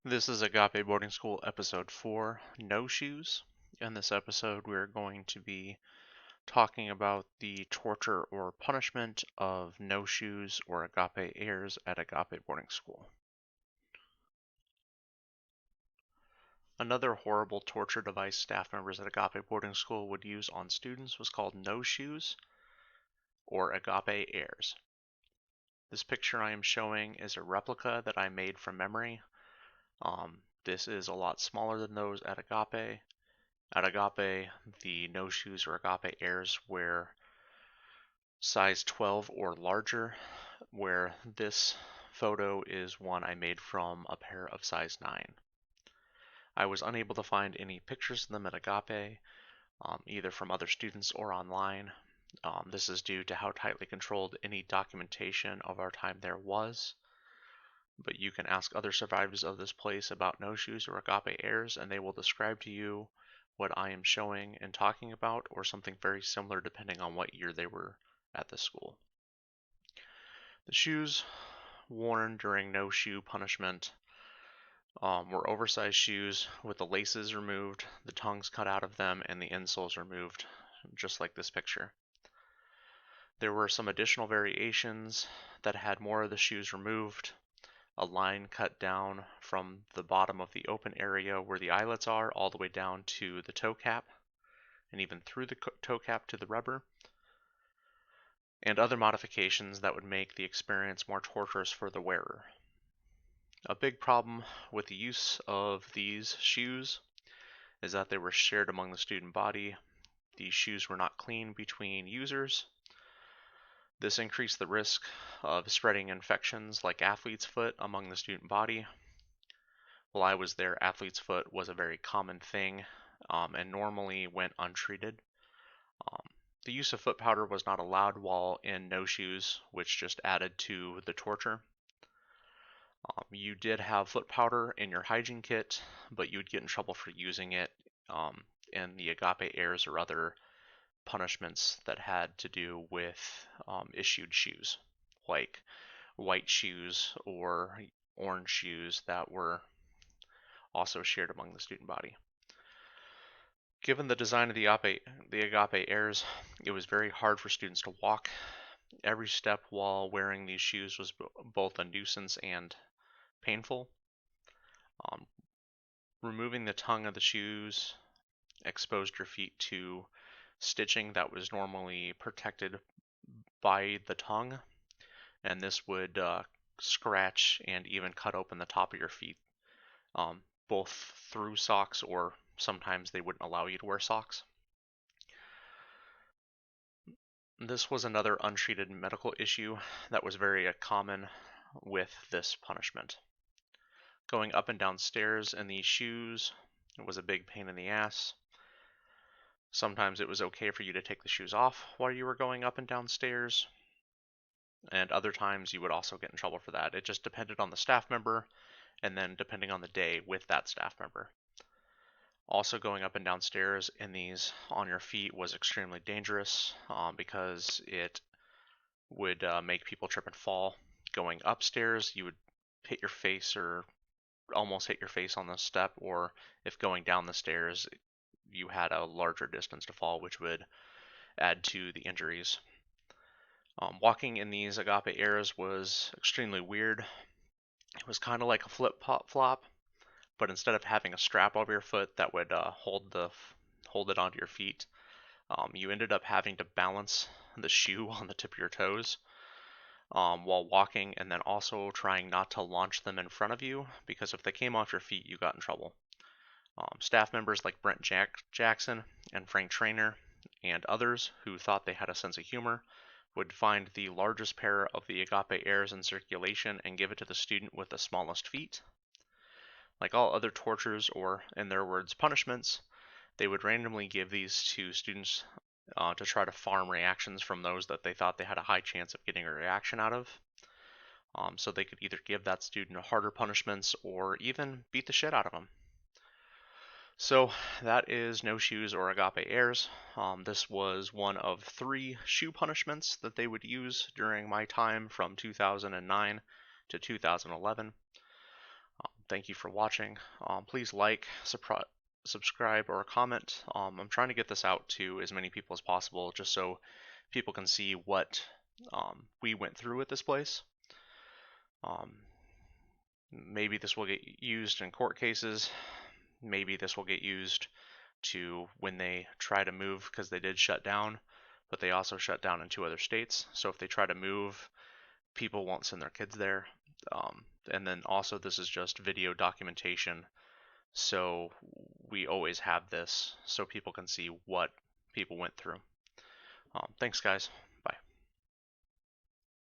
This is Agape Boarding School episode 4, No Shoes. In this episode, we're going to be talking about the torture or punishment of no shoes or agape airs at Agape Boarding School. Another horrible torture device staff members at Agape Boarding School would use on students was called no shoes or agape airs. This picture I am showing is a replica that I made from memory. This is a lot smaller than those at Agape. At Agape, the no shoes or agape airs wear size 12 or larger, where this photo is one I made from a pair of size 9. I was unable to find any pictures of them at Agape, either from other students or online. This is due to how tightly controlled any documentation of our time there was. But you can ask other survivors of this place about no shoes or agape airs, and they will describe to you what I am showing and talking about, or something very similar depending on what year they were at the school. The shoes worn during no shoe punishment were oversized shoes with the laces removed, the tongues cut out of them, and the insoles removed, just like this picture. There were some additional variations that had more of the shoes removed, a line cut down from the bottom of the open area where the eyelets are all the way down to the toe cap, and even through the toe cap to the rubber, and other modifications that would make the experience more torturous for the wearer. A big problem with the use of these shoes is that they were shared among the student body. These shoes were not clean between users. This increased the risk of spreading infections like athlete's foot among the student body. While I was there, athlete's foot was a very common thing and normally went untreated. The use of foot powder was not allowed while in no shoes, which just added to the torture. You did have foot powder in your hygiene kit, but you would get in trouble for using it in the agape airs or other punishments that had to do with issued shoes, like white shoes or orange shoes that were also shared among the student body. Given the design of the agape airs, it was very hard for students to walk. Every step while wearing these shoes was both a nuisance and painful. Um, Removing the tongue of the shoes exposed your feet to stitching that was normally protected by the tongue, and this would scratch and even cut open the top of your feet, both through socks, or sometimes they wouldn't allow you to wear socks. This was another untreated medical issue that was very common with this punishment. Going up and down stairs in these shoes was a big pain in the ass. Sometimes it was okay for you to take the shoes off while you were going up and down stairs, and other times you would also get in trouble for that. It just depended on the staff member, and then depending on the day with that staff member. Also, going up and down stairs in these on your feet was extremely dangerous because it would make people trip and fall. Going upstairs, you would hit your face or almost hit your face on the step, or if going down the stairs, you had a larger distance to fall, which would add to the injuries. Walking in these agape airs was extremely weird. It was kind of like a flip-flop, but instead of having a strap over your foot that would hold it onto your feet, you ended up having to balance the shoe on the tip of your toes while walking, and then also trying not to launch them in front of you, because if they came off your feet, you got in trouble. Staff members like Brent Jackson and Frank Trainer and others who thought they had a sense of humor would find the largest pair of the agape airs in circulation and give it to the student with the smallest feet. Like all other tortures, or in their words, punishments, they would randomly give these to students to try to farm reactions from those that they thought they had a high chance of getting a reaction out of. So they could either give that student harder punishments or even beat the shit out of them. So that is no shoes or agape airs. This was one of 3 shoe punishments that they would use during my time from 2009 to 2011. thank you for watching. Please like, subscribe, or comment. I'm trying to get this out to as many people as possible just so people can see what we went through at this place. Maybe this will get used in court cases. Maybe this will get used to when they try to move, because they did shut down, but they also shut down in 2 other states. So if they try to move, people won't send their kids there. And then also this is just video documentation, so we always have this so people can see what people went through. Thanks, guys.